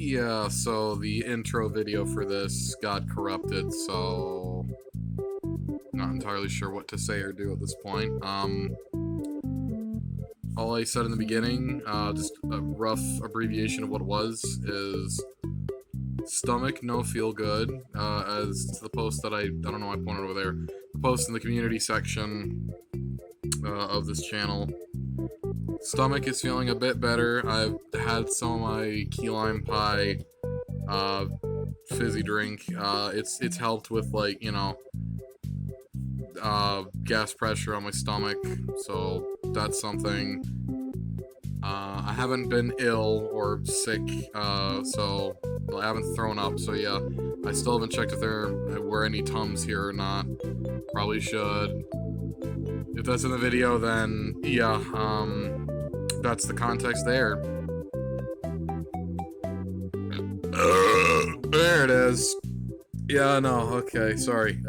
Yeah, so the intro video for this got corrupted, so not entirely sure what to say or do at this point. All I said in the beginning, just a rough abbreviation of what it was, is stomach no feel good, as to the post that I don't know, I pointed over there, the post in the community section of this channel. Stomach is feeling a bit better. I've had some of my key lime pie fizzy drink. It's helped with, like, you know, gas pressure on my stomach, so that's something. I haven't been ill or sick, so I haven't thrown up, so yeah. I still haven't checked if there were any Tums here or not. Probably should. If that's in the video, then yeah, that's the context there. There it is. Yeah, no, okay, sorry.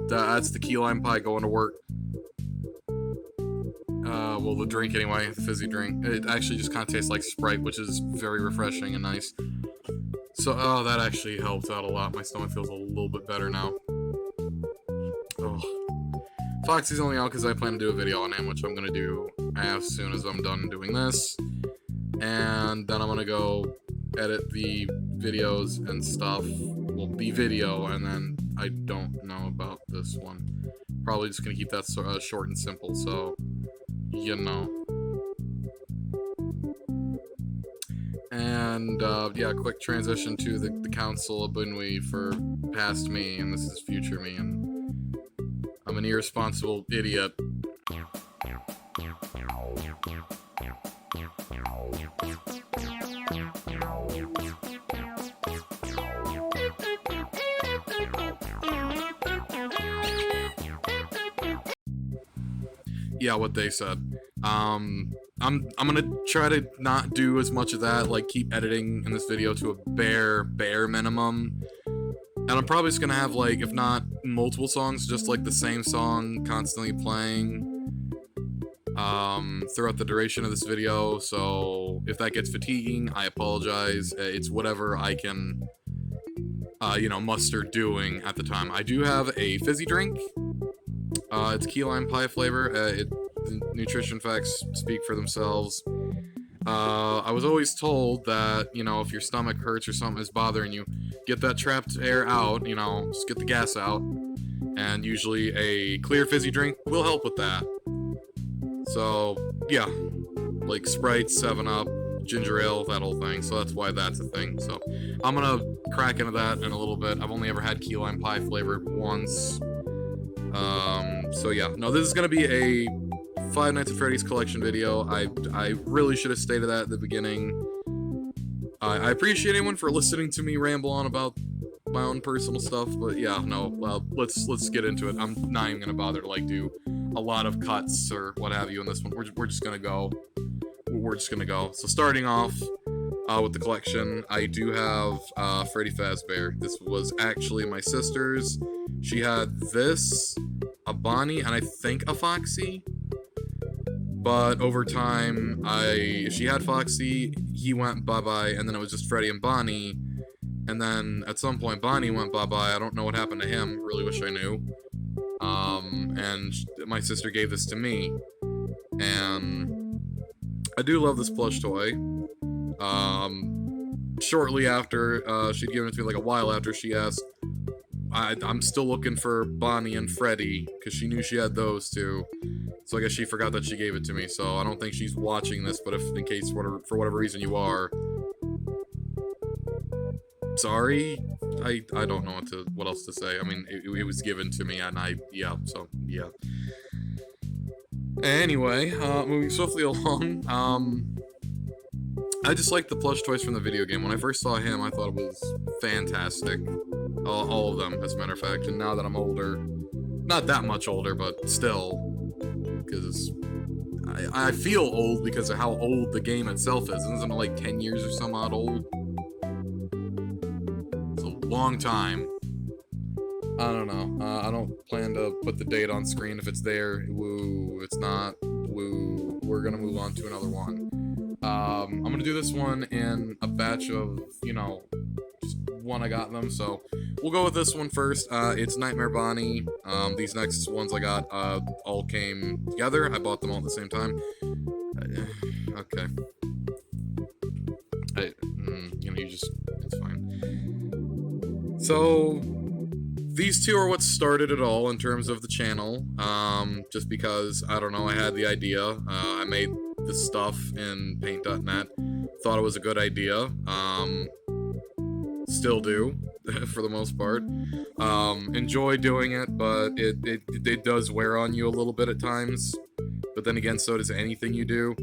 That's the key lime pie going to work. Well, the drink anyway, the fizzy drink. It actually just kind of tastes like Sprite, which is very refreshing and nice. So, oh, that actually helped out a lot. My stomach feels a little bit better now. Oh. Foxy's only out because I plan to do a video on him, which I'm gonna do as soon as I'm done doing this. And then I'm gonna go edit the videos and stuff. Well, the video, and then I don't know about this one. Probably just gonna keep that short and simple, so, you know. And, yeah, quick transition to the Council of Bunui for past me, and this is future me, and I'm an irresponsible idiot. Yeah, what they said. I'm gonna try to not do as much of that, like keep editing in this video to a bare minimum. And I'm probably just gonna have, like, if not multiple songs, just like the same song constantly playing throughout the duration of this video. So if that gets fatiguing, I apologize. It's whatever I can you know, muster doing at the time. I do have a fizzy drink. It's key lime pie flavor. The nutrition facts speak for themselves. I was always told that, you know, if your stomach hurts or something is bothering you, get that trapped air out, you know, just get the gas out. And usually a clear fizzy drink will help with that. So, yeah. Like Sprite, 7-Up, ginger ale, that whole thing. So that's why that's a thing. So I'm gonna crack into that in a little bit. I've only ever had key lime pie flavored once. So yeah. No, this is gonna be a Five Nights at Freddy's collection video. I really should have stated that at the beginning. I appreciate anyone for listening to me ramble on about my own personal stuff, but yeah, no, let's get into it. I'm not even gonna bother to, like, do a lot of cuts or what have you in this one. We're just gonna go. We're just gonna go. So starting off with the collection, I do have Freddy Fazbear. This was actually my sister's. She had this, a Bonnie, and I think a Foxy. But over time, she had Foxy, he went bye-bye, and then it was just Freddy and Bonnie. And then at some point, Bonnie went bye-bye. I don't know what happened to him. Really wish I knew. And my sister gave this to me. And I do love this plush toy. Shortly after, she'd given it to me, like a while after, she asked, I'm still looking for Bonnie and Freddy, because she knew she had those two. So I guess she forgot that she gave it to me, so I don't think she's watching this, but if in case, for whatever reason you are, sorry? I don't know what else to say. I mean, it was given to me, and yeah. Anyway, moving swiftly along, I just like the plush toys from the video game. When I first saw him, I thought it was fantastic. All of them, as a matter of fact, and now that I'm older, not that much older, but still, because I feel old because of how old the game itself is. Isn't it like 10 years or some odd old? It's a long time. I don't know. I don't plan to put the date on screen. If it's there, woo. If it's not, woo. We're gonna move on to another one. I'm gonna do this one in a batch of, you know, just one I got them, so we'll go with this one first. It's Nightmare Bonnie. These next ones I got, all came together. I bought them all at the same time. Okay. You know, it's fine. So, these two are what started it all in terms of the channel, just because, I don't know, I had the idea. I made this stuff in paint.net, thought it was a good idea, still do, for the most part. Enjoy doing it, but it does wear on you a little bit at times, but then again, so does anything you do.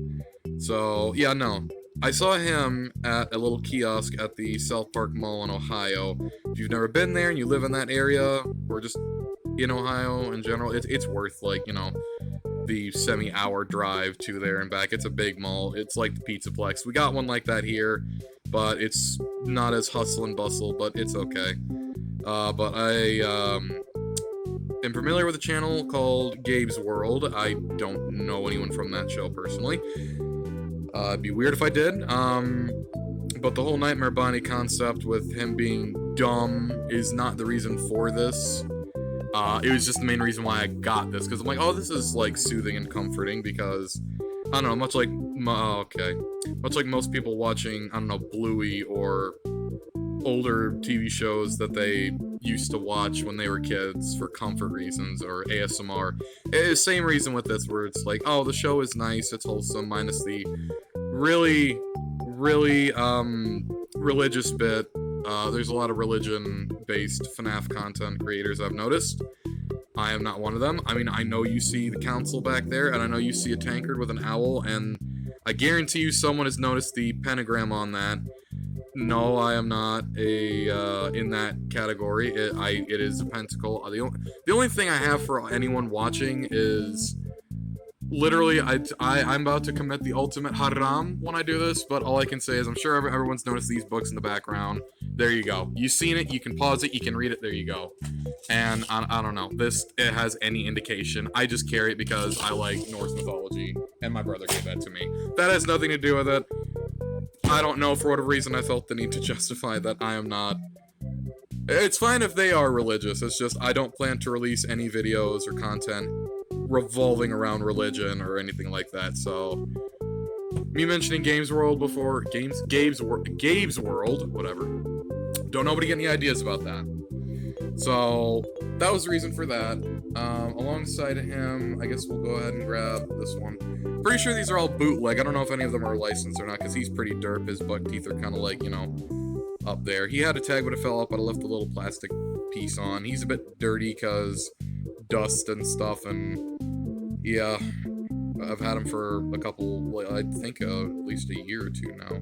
So, yeah, no. I saw him at a little kiosk at the South Park Mall in Ohio. If you've never been there and you live in that area, or just in Ohio in general, it's worth, like, you know, the semi-hour drive to there and back. It's a big mall. It's like the Pizzaplex. We got one like that here, but it's not as hustle and bustle, but it's okay. But I am familiar with a channel called Gabe's World. I don't know anyone from that show personally. It'd be weird if I did. But the whole Nightmare Bonnie concept with him being dumb is not the reason for this. It was just the main reason why I got this, because I'm like, oh, this is, like, soothing and comforting, because, I don't know, much like most people watching, I don't know, Bluey or older TV shows that they used to watch when they were kids for comfort reasons, or ASMR. It's the same reason with this, where it's like, oh, the show is nice, it's wholesome, minus the really, religious bit. There's a lot of religion-based Fnaf content creators I've noticed. I am not one of them. I mean, I know you see the council back there, and I know you see a tankard with an owl, and I guarantee you someone has noticed the pentagram on that. No, I am not in that category. It is a pentacle. The only thing I have for anyone watching is literally I'm about to commit the ultimate haram when I do this, but all I can say is I'm sure everyone's noticed these books in the background. There you go. You've seen it. You can pause it. You can read it. There you go. And I don't know. It has any indication. I just carry it because I like Norse mythology, and my brother gave that to me. That has nothing to do with it. I don't know, for whatever reason I felt the need to justify that I am not. It's fine if they are religious, it's just I don't plan to release any videos or content revolving around religion or anything like that, so... Me mentioning Games World before... Gabe's World, whatever. Don't nobody get any ideas about that. So, that was the reason for that. Alongside of him, I guess we'll go ahead and grab this one. Pretty sure these are all bootleg. I don't know if any of them are licensed or not, because he's pretty derp. His buck teeth are kind of like, you know, up there. He had a tag, but it fell off, but I left a little plastic piece on. He's a bit dirty, because dust and stuff, and yeah, I've had him for a couple, I think at least a year or two now.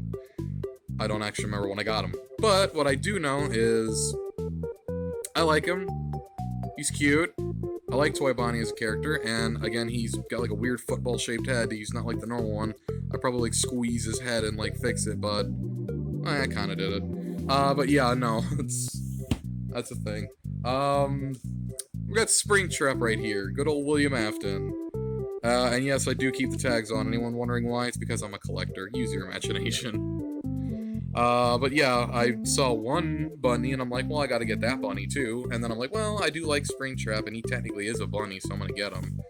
I don't actually remember when I got him. But what I do know is I like him. He's cute. I like Toy Bonnie as a character, and again, he's got like a weird football-shaped head. He's not like the normal one. I probably like squeeze his head and like fix it, but I kind of did it. But yeah, no, that's a thing. We got Springtrap right here. Good old William Afton. And yes, I do keep the tags on. Anyone wondering why? It's because I'm a collector. Use your imagination. But yeah, I saw one bunny, and I'm like, well, I gotta get that bunny too. And then I'm like, well, I do like Springtrap, and he technically is a bunny, so I'm gonna get him.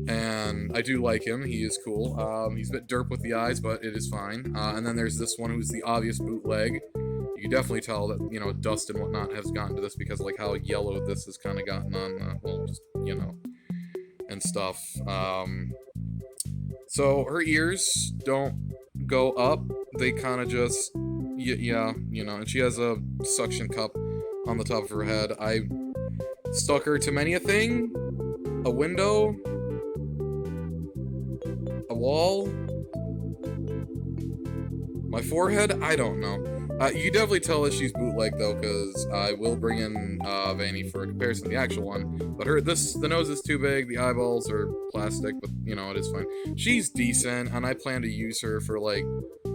And I do like him. He is cool. He's a bit derp with the eyes, but it is fine. And then there's this one who's the obvious bootleg. You can definitely tell that, you know, dust and whatnot has gotten to this because, like, how yellow this has kind of gotten on, well, just, you know, and stuff. So her ears don't go up. They kind of just, yeah, you know, and she has a suction cup on the top of her head. I stuck her to many a thing. A window. A wall. My forehead? I don't know. You can definitely tell that she's bootleg though, because I will bring in Vanny for a comparison to the actual one. But the nose is too big, the eyeballs are plastic, but you know, it is fine. She's decent, and I plan to use her for like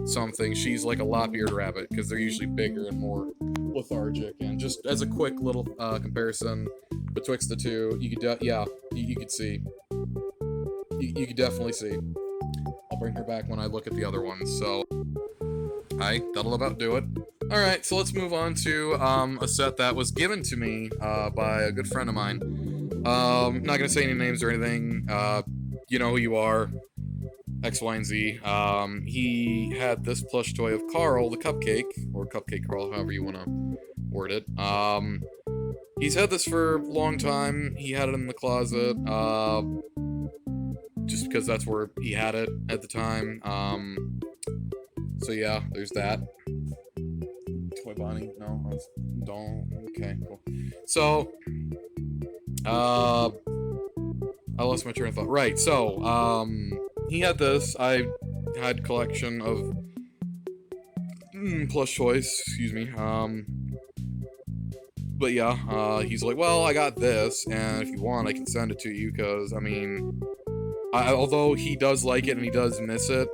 something. She's like a lop-eared rabbit, because they're usually bigger and more lethargic. And just as a quick little comparison betwixt the two, you could, yeah, you could see. You could definitely see. I'll bring her back when I look at the other ones, so... that'll about do it. Alright, so let's move on to, a set that was given to me, by a good friend of mine. Not gonna say any names or anything, you know who you are. X, Y, and Z. He had this plush toy of Carl, the cupcake, or Cupcake Carl, however you wanna word it. He's had this for a long time. He had it in the closet, just because that's where he had it at the time. So yeah, there's that. Toy Bonnie? No, don't. Okay, cool. So, I lost my train of thought. Right, so, he had this. I had a collection of plush toys, excuse me. But yeah, he's like, well, I got this, and if you want, I can send it to you, because, I mean, although he does like it and he does miss it,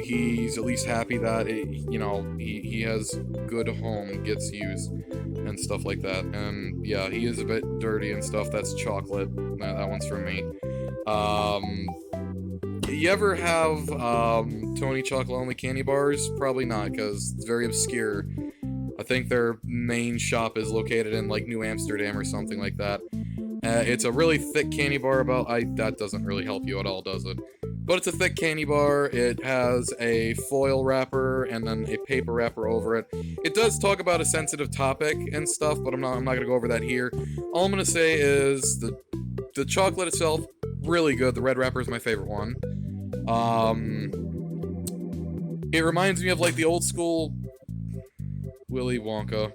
he's at least happy that it, you know, he has good home, gets used, and stuff like that. And yeah, he is a bit dirty and stuff. That's chocolate. That one's from me. You ever have Tony chocolate only candy bars? Probably not, because it's very obscure. I think their main shop is located in like New Amsterdam or something like that. It's a really thick candy bar. That doesn't really help you at all, does it? But it's a thick candy bar. It has a foil wrapper and then a paper wrapper over it. It does talk about a sensitive topic and stuff, but I'm not gonna go over that here. All I'm gonna say is the chocolate itself, really good. The red wrapper is my favorite one. It reminds me of like the old school Willy Wonka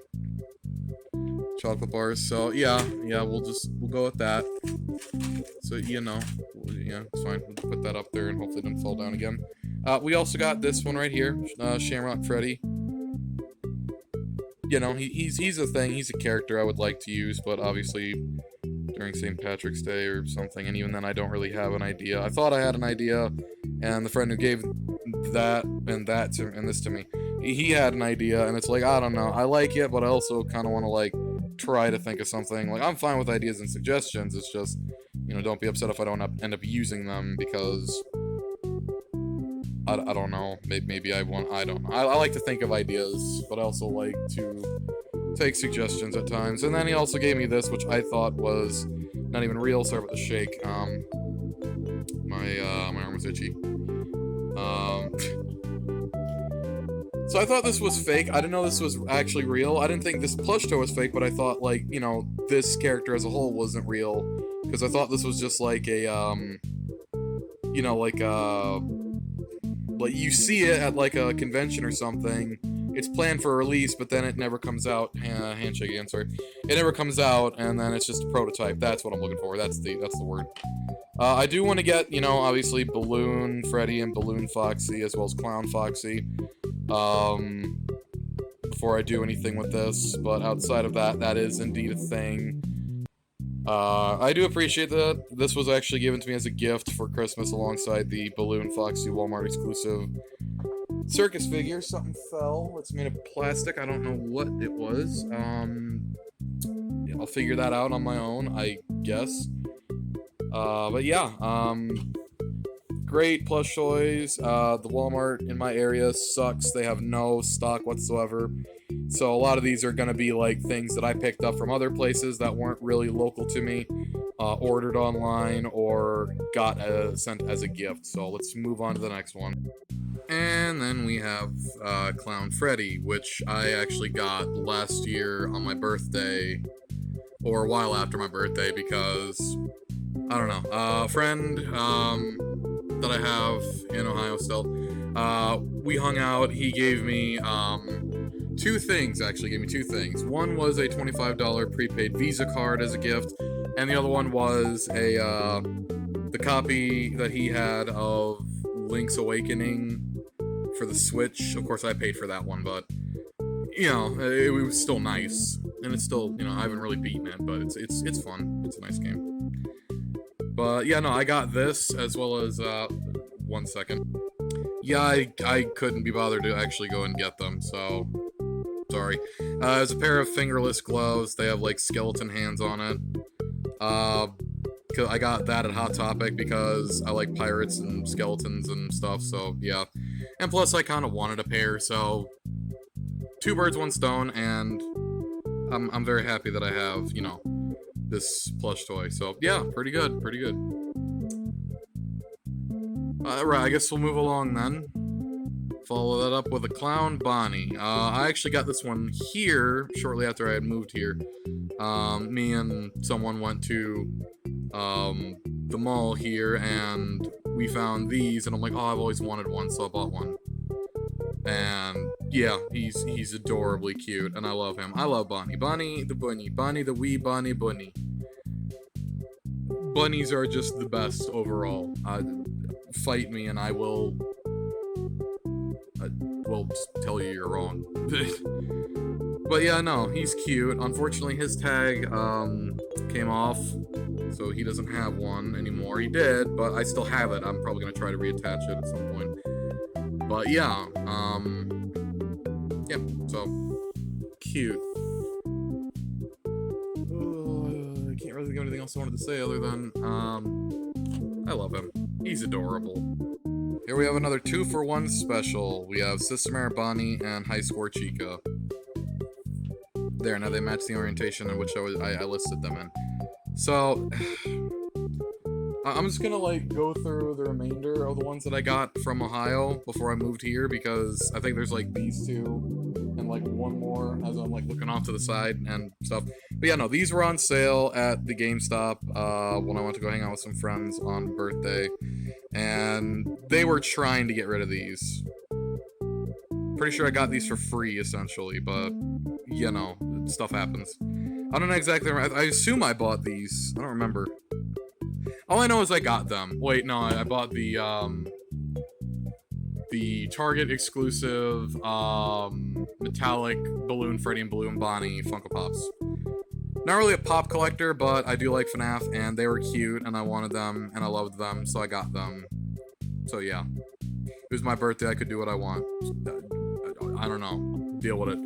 chocolate bars. So yeah, we'll go with that. So you know, yeah, it's fine. We'll put that up there and hopefully it doesn't fall down again. We also got this one right here, Shamrock Freddy. You know, he's a thing. He's a character I would like to use, but obviously during St. Patrick's Day or something, and even then I don't really have an idea. I thought I had an idea, and the friend who gave that and this to me, he had an idea, and it's like, I don't know. I like it, but I also kind of want to like try to think of something. Like, I'm fine with ideas and suggestions. It's just, you know, don't be upset if I don't end up using them, because I don't know. Maybe I don't know. I like to think of ideas, but I also like to take suggestions at times. And then he also gave me this, which I thought was not even real. Sorry about the shake. My arm was itchy. So I thought this was fake. I didn't know this was actually real. I didn't think this plush toy was fake, but I thought, like, you know, this character as a whole wasn't real, because I thought this was just like a, you know, like you see it at like a convention or something. It's planned for release, but then it never comes out. Handshake again, sorry. It never comes out, and then it's just a prototype. That's what I'm looking for. That's the word. I do want to get, you know, obviously Balloon Freddy and Balloon Foxy, as well as Clown Foxy, before I do anything with this. But outside of that, that is indeed a thing. I do appreciate that this was actually given to me as a gift for Christmas alongside the Balloon Foxy Walmart exclusive circus figure. Something fell. It's made of plastic. I don't know what it was. Yeah, I'll figure that out on my own, I guess. But yeah, great plush toys. The Walmart in my area sucks. They have no stock whatsoever. So a lot of these are going to be like things that I picked up from other places that weren't really local to me, ordered online, or got sent as a gift. So let's move on to the next one. And then we have Clown Freddy, which I actually got last year on my birthday, or a while after my birthday, because, I don't know, a friend that I have in Ohio still, we hung out. He gave me two things. One was a $25 prepaid Visa card as a gift, and the other one was the copy that he had of Link's Awakening for the Switch. Of course, I paid for that one, but, you know, it was still nice. And it's still, you know, I haven't really beaten it, but it's fun. It's a nice game. But, yeah, no, I got this, as well as, one second. Yeah, I couldn't be bothered to actually go and get them, so, sorry. It's a pair of fingerless gloves. They have, like, skeleton hands on it. 'cause I got that at Hot Topic because I like pirates and skeletons and stuff, so yeah. And plus, I kind of wanted a pair, so 2 birds, 1 stone, and I'm very happy that I have, you know, this plush toy. So yeah, pretty good, pretty good. Right, I guess we'll move along then. Follow that up with a clown Bonnie. I actually got this one here shortly after I had moved here. Me and someone went to the mall here, and we found these, and I'm like, oh, I've always wanted one, so I bought one. And yeah, he's adorably cute, and I love him. I love Bonnie. Bonnie the bunny. Bonnie the wee Bonnie bunny. Bunnies are just the best overall. Fight me, and I will tell you you're wrong. But yeah, no, he's cute. Unfortunately, his tag came off, so he doesn't have one anymore. He did, but I still have it. I'm probably gonna try to reattach it at some point. But yeah, yeah, so cute. I can't really think of anything else I wanted to say other than I love him. He's adorable. Here we have another 2-for-1 special. We have Systemair Bonnie and High Score Chica. There, now they match the orientation in which I listed them in. So, I'm just gonna, like, go through the remainder of the ones that I got from Ohio before I moved here, because I think there's, like, these 2 and, like, 1 more as I'm, like, looking off to the side and stuff. But yeah, no, these were on sale at the GameStop when I went to go hang out with some friends on birthday, and they were trying to get rid of these. Pretty sure I got these for free, essentially, but, you know, stuff happens. I don't know exactly, I assume I bought these. I don't remember. All I know is I got them. Wait, no, I bought the Target exclusive, metallic balloon Freddy and Balloon Bonnie Funko Pops. Not really a pop collector, but I do like Fnaf, and they were cute, and I wanted them, and I loved them, so I got them. So yeah. It was my birthday, I could do what I want. I don't know. Deal with it.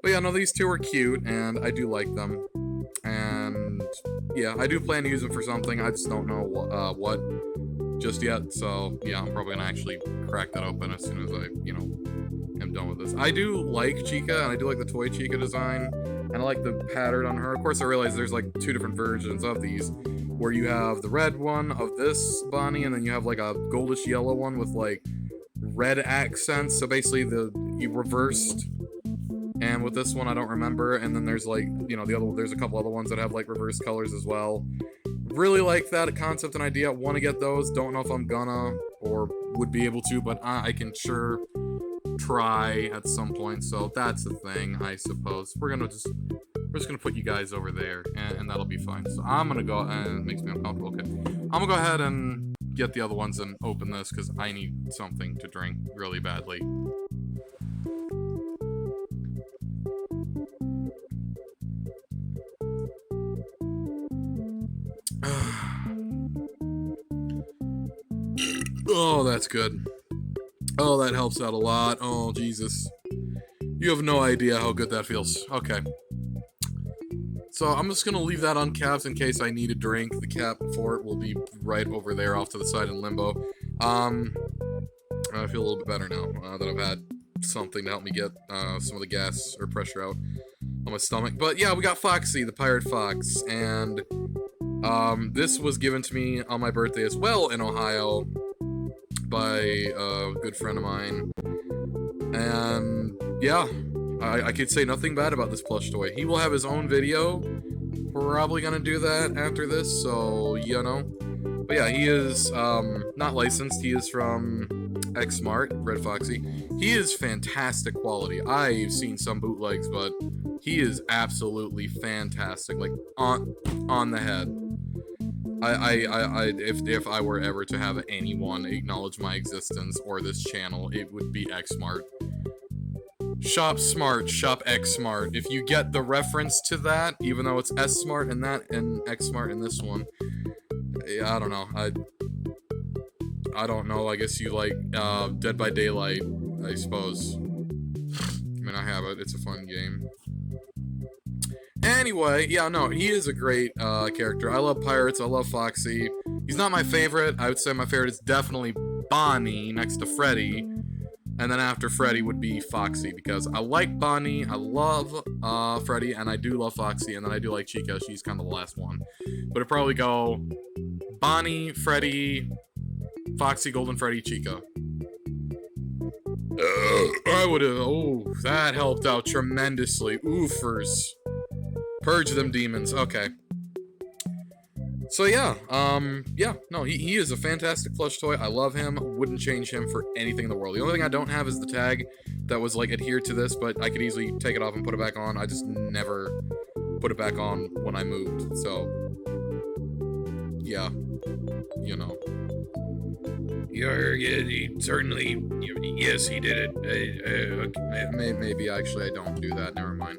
But yeah, no, these 2 are cute, and I do like them. And yeah, I do plan to use them for something, I just don't know what just yet. So yeah, I'm probably gonna actually crack that open as soon as I, you know, am done with this. I do like Chica, and I do like the toy Chica design, and I like the pattern on her. Of course, I realize there's like 2 different versions of these, where you have the red one of this Bonnie, and then you have like a goldish yellow one with like red accents. So basically you reversed. And with this one, I don't remember. And then there's like, you know, there's a couple other ones that have like reverse colors as well. Really like that concept and idea. Want to get those. Don't know if I'm gonna or would be able to, but I can sure try at some point. So that's the thing, I suppose. We're just gonna put you guys over there, and that'll be fine. So I'm gonna go, and it makes me uncomfortable. Okay, I'm gonna go ahead and get the other ones and open this because I need something to drink really badly. Oh, that's good. Oh, that helps out a lot. Oh, Jesus. You have no idea how good that feels. Okay. So I'm just going to leave that uncapped in case I need a drink. The cap for it will be right over there off to the side in limbo. I feel a little bit better now that I've had something to help me get some of the gas or pressure out on my stomach. But yeah, we got Foxy, the Pirate Fox, and this was given to me on my birthday as well in Ohio by a good friend of mine. And yeah, I could say nothing bad about this plush toy. He will have his own video. Probably gonna do that after this, so you know. But yeah, he is not licensed. He is from Xmart, Red Foxy. He is fantastic quality. I've seen some bootlegs, but he is absolutely fantastic. Like on the head. If I were ever to have anyone acknowledge my existence or this channel, it would be Xmart. Shop Smart, shop X Smart. If you get the reference to that, even though it's S Smart in that and X Smart in this one, I don't know. I don't know. I guess you like Dead by Daylight, I suppose. I mean, I have it. It's a fun game. Anyway, yeah, no, he is a great character. I love pirates. I love Foxy. He's not my favorite. I would say my favorite is definitely Bonnie next to Freddy. And then after Freddy would be Foxy, because I like Bonnie, I love Freddy, and I do love Foxy, and then I do like Chica. She's kind of the last one. But it'd probably go Bonnie, Freddy, Foxy, Golden Freddy, Chica. I would have... Oh, that helped out tremendously. Oofers. Purge them demons. Okay. So yeah, no, he is a fantastic plush toy. I love him. Wouldn't change him for anything in the world. The only thing I don't have is the tag that was, like, adhered to this, but I could easily take it off and put it back on. I just never put it back on when I moved, so... Yeah. You know. Certainly, yes, he did it. Maybe, actually, I don't do that. Never mind.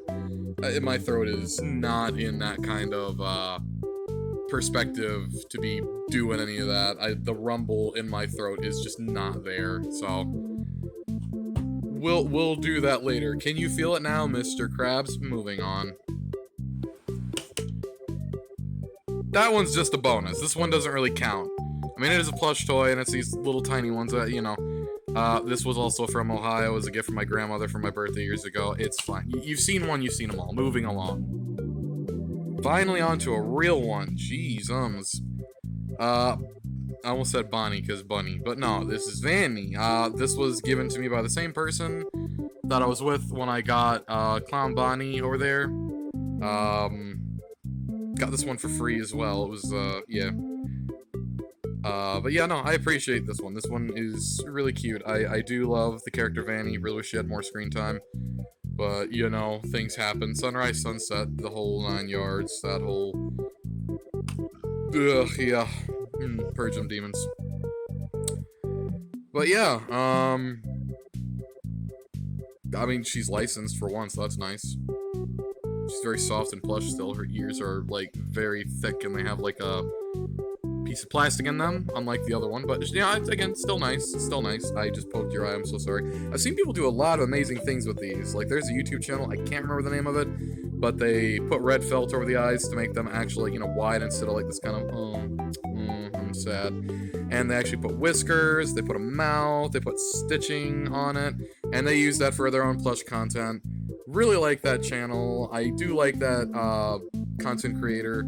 My throat is not in that kind of, perspective to be doing any of that. The rumble in my throat is just not there, so we'll do that later. Can you feel it now, Mr. Krabs? Moving on. That one's just a bonus. This one doesn't really count. I mean, it is a plush toy, and it's these little tiny ones that, you know, this was also from Ohio. It was a gift from my grandmother for my birthday years ago. It's fine. You've seen one, you've seen them all. Moving along. Finally onto a real one. Jeez, I almost said Bonnie because Bunny, but no, this is Vanny. This was given to me by the same person that I was with when I got Clown Bonnie over there. Got this one for free as well. It was yeah. But yeah, no, I appreciate this one. This one is really cute. I do love the character Vanny. Really wish she had more screen time. But, you know, things happen. Sunrise, sunset, the whole 9 yards, that whole... Ugh, yeah. Purge them demons. But yeah, I mean, she's licensed for once, so that's nice. She's very soft and plush still. Her ears are, like, very thick, and they have, like, a piece of plastic in them, unlike the other one. But, yeah, it's, again, still nice. Still nice. I just poked your eye. I'm so sorry. I've seen people do a lot of amazing things with these. Like, there's a YouTube channel. I can't remember the name of it, but they put red felt over the eyes to make them actually, you know, wide instead of, like, this kind of, I'm sad. And they actually put whiskers. They put a mouth. They put stitching on it. And they use that for their own plush content. Really like that channel. I do like that content creator.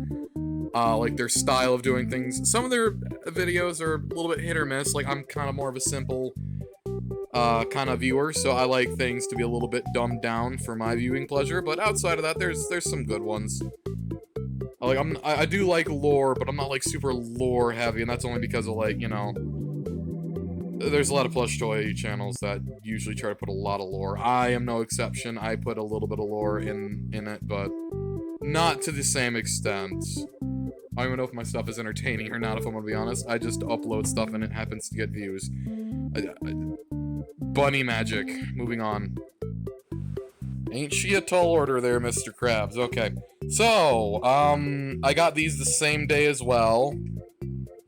Like their style of doing things. Some of their videos are a little bit hit or miss. Like I'm kind of more of a simple kind of viewer, so I like things to be a little bit dumbed down for my viewing pleasure. But outside of that, there's some good ones. Like I do like lore, but I'm not like super lore heavy, and that's only because of like, you know, there's a lot of plush toy channels that usually try to put a lot of lore. I am no exception. I put a little bit of lore in it, but not to the same extent. I don't even know if my stuff is entertaining or not, if I'm gonna be honest. I just upload stuff and it happens to get views. Bunny magic. Moving on. Ain't she a tall order there, Mr. Krabs? Okay. So, I got these the same day as well.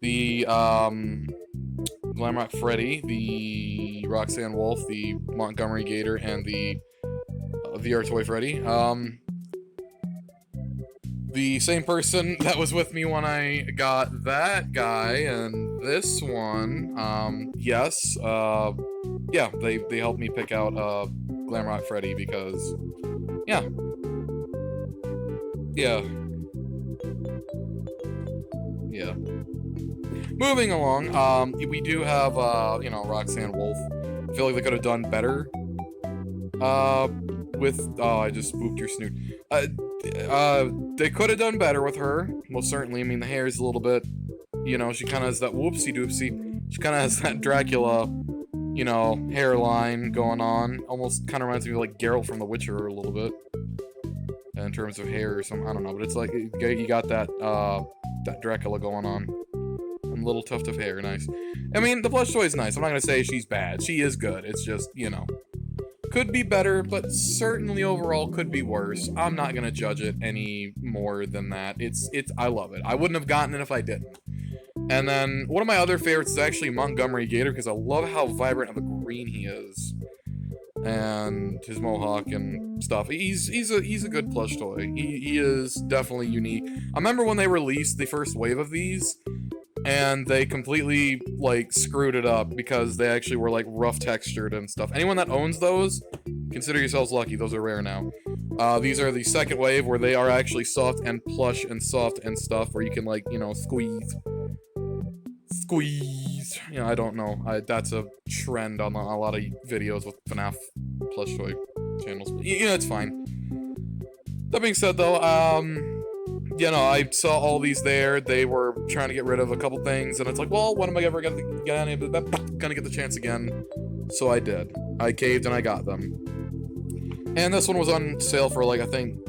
The, Glamrock Freddy, the Roxanne Wolf, the Montgomery Gator, and the VR Toy Freddy. The same person that was with me when I got that guy and this one, yes, yeah, they helped me pick out, Glamrock Freddy because, yeah. Moving along, we do have, you know, Roxanne Wolf. I feel like they could have done better, with, oh, I just spooked your snoot. They could have done better with her, most certainly. I mean, the hair is a little bit, you know, she kind of has that whoopsie-doopsie. She kind of has that Dracula, you know, hairline going on. Almost kind of reminds me of, like, Geralt from The Witcher a little bit. In terms of hair or something, I don't know. But it's like, you got that, that Dracula going on. And little tuft of hair, nice. I mean, the plush toy is nice. I'm not gonna say she's bad. She is good. It's just, you know, could be better, but certainly overall could be worse. I'm not gonna judge it any more than that. I love it. I wouldn't have gotten it if I didn't. And then, one of my other favorites is actually Montgomery Gator, because I love how vibrant of a green he is. and his mohawk and stuff. He's a good plush toy. He is definitely unique. I remember when they released the first wave of these, and they completely, like, screwed it up because they actually were, like, rough textured and stuff. Anyone that owns those, consider yourselves lucky. Those are rare now. These are the second wave where they are actually soft and plush and soft and stuff where you can, like, you know, squeeze. You know, I don't know. That's a trend on a lot of videos with Fnaf plush toy channels. You know, it's fine. That being said, though, you know, I saw all these there. They were trying to get rid of a couple things, and it's like, well, when am I ever gonna get the chance again? So I did. I caved and I got them. And this one was on sale for, like, I think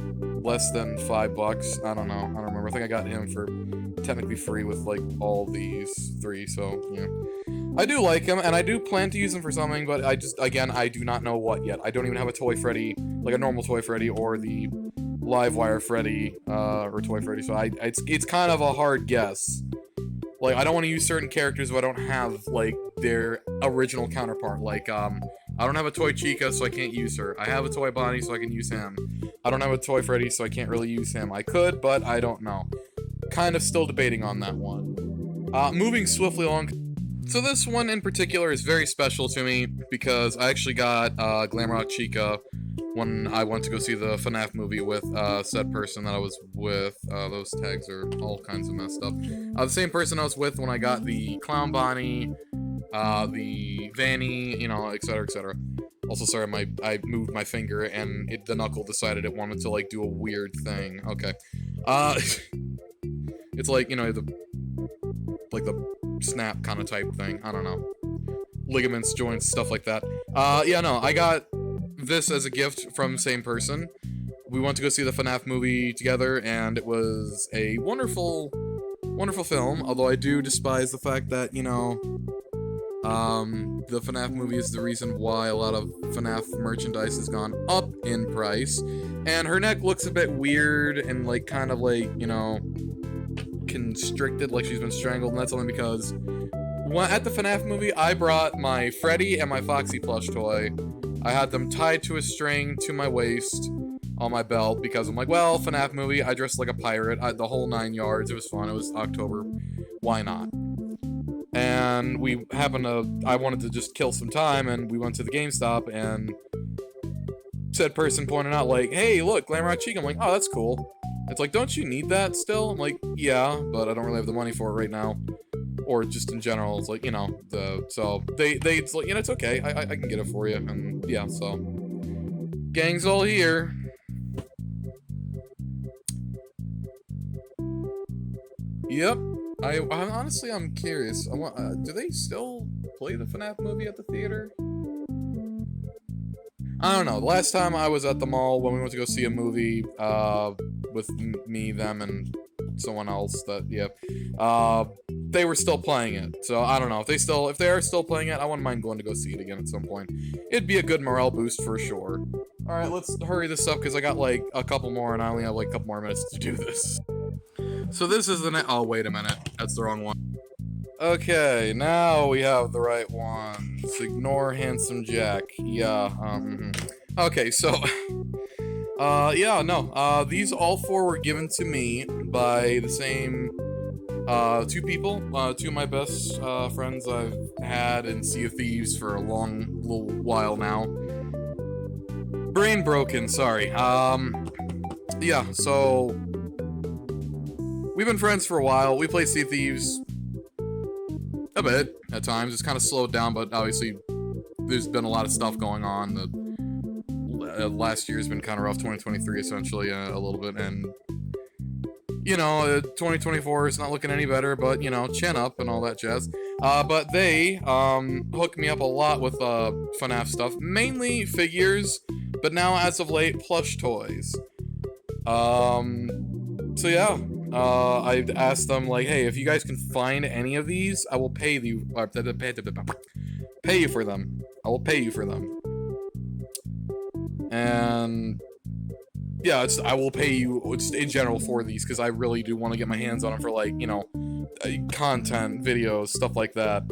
less than $5. I don't know. I don't remember. I think I got him for technically free with, like, all these three. So yeah, I do like him, and I do plan to use him for something. But I just, again, I do not know what yet. I don't even have a toy Freddy, like a normal toy Freddy, or the live wire Freddy, or toy Freddy, so it's kind of a hard guess. Like, I don't want to use certain characters if I don't have, like, their original counterpart. Like, I don't have a toy Chica, so I can't use her. I have a toy Vanny, so I can use him. I don't have a toy Freddy, so I can't really use him. I could, but I don't know. Kind of still debating on that one. Moving swiftly along. So this one in particular is very special to me because I actually got Glamrock Chica when I went to go see the Fnaf movie with said person that I was with. Those tags are all kinds of messed up. The same person I was with when I got the Clown Bonnie, the Vanny, you know, etc., etc. Also, sorry, I moved my finger and the knuckle decided it wanted to, like, do a weird thing. Okay. It's like, you know, the snap kind of type thing. I don't know. Ligaments, joints, stuff like that. Yeah, no, I got this as a gift from same person. We went to go see the Fnaf movie together, and it was a wonderful, wonderful film, although I do despise the fact that, you know, the Fnaf movie is the reason why a lot of Fnaf merchandise has gone up in price, and her neck looks a bit weird and, like, kind of, like, you know, constricted, like she's been strangled, and that's only because at the Fnaf movie, I brought my Freddy and my Foxy plush toy. I had them tied to a string to my waist on my belt because I'm like, well, Fnaf movie, I dressed like a pirate, the whole 9 yards. It was fun. It was October. Why not? And we happened to, I wanted to just kill some time, and we went to the GameStop, and said person pointed out, like, hey, look, Glamrock Chica. I'm like, oh, that's cool. It's like, don't you need that still? I'm like, yeah, but I don't really have the money for it right now. Or just in general, it's like, you know, so it's like, you know, it's okay, I can get it for you, and yeah, so gang's all here. Yep, I honestly, I'm curious. Do they still play the Fnaf movie at the theater? I don't know. The last time I was at the mall when we went to go see a movie, with me, them, and someone else that, yeah, they were still playing it. So I don't know if they are still playing it. I wouldn't mind going to go see it again at some point. It'd be a good morale boost for sure. All right, let's hurry this up because I got like a couple more, and I only have like a couple more minutes to do this. So this is the oh, wait a minute, that's the wrong one. Okay, now we have the right one. So ignore Handsome Jack. Yeah. Okay, so. Yeah, no. These all four were given to me by the same two people. Two of my best friends I've had in Sea of Thieves for a little while now. Brain broken, sorry. Yeah, so we've been friends for a while. We play Sea of Thieves a bit at times. It's kind of slowed down, but obviously there's been a lot of stuff going on. Last year's been kind of rough, 2023 essentially, a little bit, and you know, 2024 is not looking any better, but you know, chin up and all that jazz. But they hooked me up a lot with Fnaf stuff, mainly figures, but now as of late, plush toys. So yeah, I asked them, like, hey, if you guys can find any of these, I will pay you for them. I will pay you for them. And yeah, I will pay you in general for these because I really do want to get my hands on them for, like, you know, content, videos, stuff like that.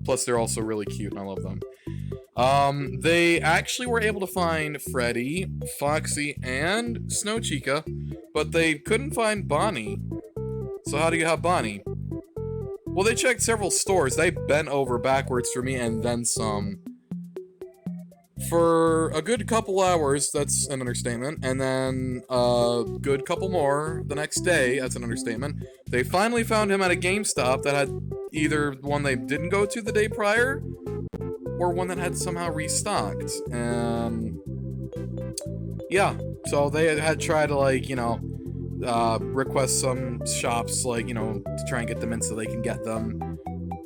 Plus, they're also really cute and I love them. They actually were able to find Freddy, Foxy, and Snow Chica, but they couldn't find Bonnie. So how do you have Bonnie? Well, they checked several stores. They bent over backwards for me and then some. For a good couple hours, that's an understatement, and then a good couple more the next day, that's an understatement. They finally found him at a GameStop that had either one they didn't go to the day prior, or one that had somehow restocked. And yeah, so they had tried to, like, you know, request some shops, like, you know, to try and get them in so they can get them,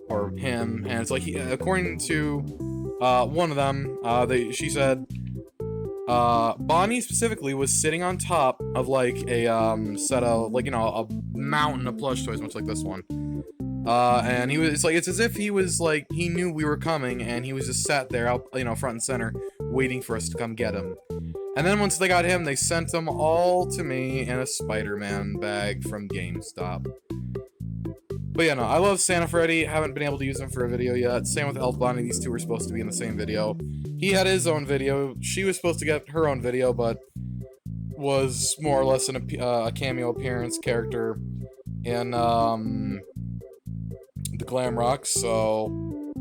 or him. And it's like, according to one of them, she said, Bonnie specifically was sitting on top of, like, a set of, like, you know, a mountain of plush toys, much like this one. And it's like, it's as if he was, like, he knew we were coming, and he was just sat there out, you know, front and center, waiting for us to come get him. And then once they got him, they sent them all to me in a Spider-Man bag from GameStop. But yeah, no, I love Santa Freddy. Haven't been able to use him for a video yet. Same with Elf Bonnie. These two were supposed to be in the same video. He had his own video. She was supposed to get her own video, but was more or less a cameo appearance character in the Glamrock. So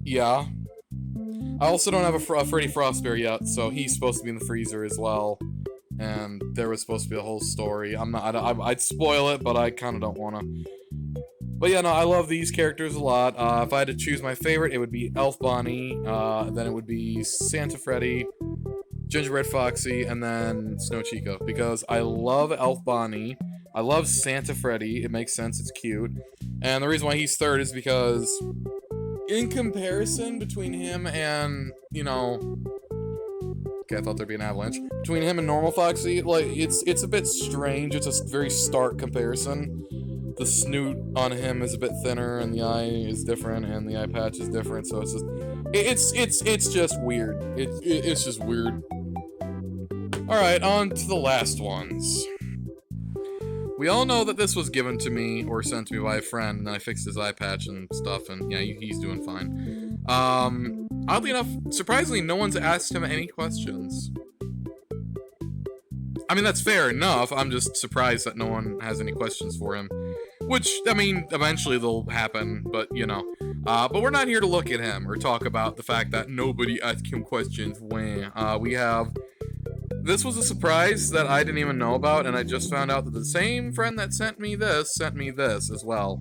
yeah. I also don't have a Freddy Frostbear yet, so he's supposed to be in the freezer as well. And there was supposed to be a whole story. I'd spoil it, but I kind of don't want to. But yeah, no, I love these characters a lot. If I had to choose my favorite, it would be Elf Bonnie, then it would be Santa Freddy, Gingerbread Foxy, and then Snow Chica. Because I love Elf Bonnie, I love Santa Freddy, it makes sense, it's cute. And the reason why he's third is because, in comparison between him and, you know... Okay, I thought there'd be an avalanche. Between him and normal Foxy, like, it's a bit strange, it's a very stark comparison. The snoot on him is a bit thinner, and the eye is different, and the eye patch is different. So it's just weird. It's just weird. All right, on to the last ones. We all know that this was given to me or sent to me by a friend, and I fixed his eye patch and stuff, and yeah, he's doing fine. Oddly enough, surprisingly, no one's asked him any questions. I mean, that's fair enough. I'm just surprised that no one has any questions for him. Which, I mean, eventually they'll happen, but, you know. But we're not here to look at him or talk about the fact that nobody asked him questions when. We have... This was a surprise that I didn't even know about, and I just found out that the same friend that sent me this as well.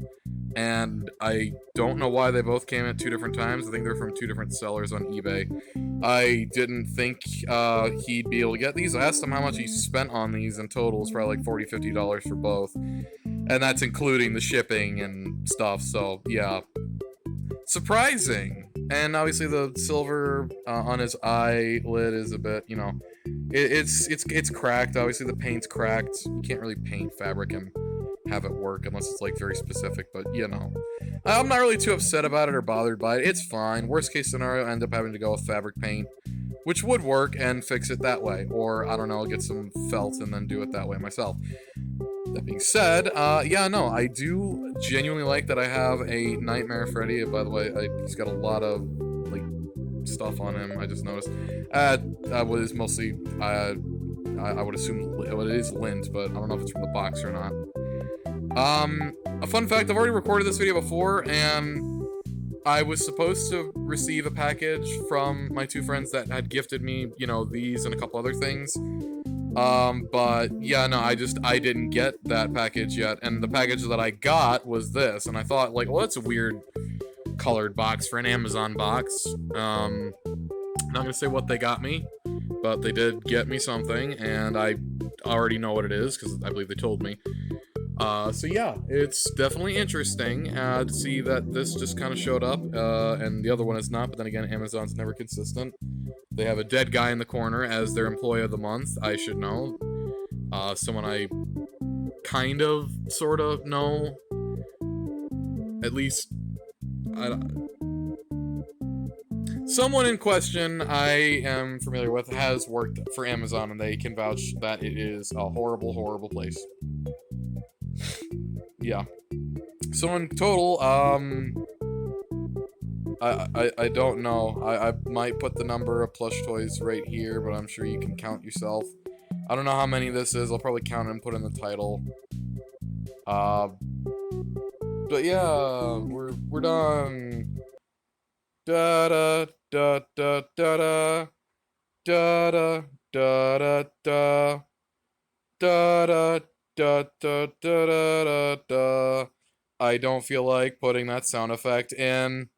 And I don't know why they both came at 2 different times. I think they're from 2 different sellers on eBay. I didn't think he'd be able to get these. I asked him how much he spent on these in total. It's probably like $40, $50 for both. And that's including the shipping and stuff, so yeah. Surprising! And obviously the silver on his eyelid is a bit, you know, it's cracked. Obviously the paint's cracked. You can't really paint fabric and have it work unless it's like very specific, but you know. I'm not really too upset about it or bothered by it. It's fine. Worst case scenario, I end up having to go with fabric paint, which would work, and fix it that way. Or, I don't know, get some felt and then do it that way myself. That being said, yeah, no, I do genuinely like that I have a Nightmare Freddy. By the way, he's got a lot of, like, stuff on him, I just noticed. What is mostly, I would assume it is lint, but I don't know if it's from the box or not. A fun fact, I've already recorded this video before, and I was supposed to receive a package from my 2 friends that had gifted me, you know, these and a couple other things. But yeah, no, I didn't get that package yet, and the package that I got was this, and I thought, like, well, that's a weird colored box for an Amazon box. Not gonna say what they got me, but they did get me something, and I already know what it is, because I believe they told me. So yeah, it's definitely interesting, to see that this just kind of showed up, and the other one is not, but then again, Amazon's never consistent. They have a dead guy in the corner as their employee of the month, I should know. Someone I kind of, sort of know. At least, someone in question I am familiar with has worked for Amazon, and they can vouch that it is a horrible, horrible place. Yeah. So in total, I don't know. I might put the number of plush toys right here, but I'm sure you can count yourself. I don't know how many this is. I'll probably count it and put in the title. But yeah, we're done. Da da da da da da da da da da da da da da da da da da. I don't feel like putting that sound effect in.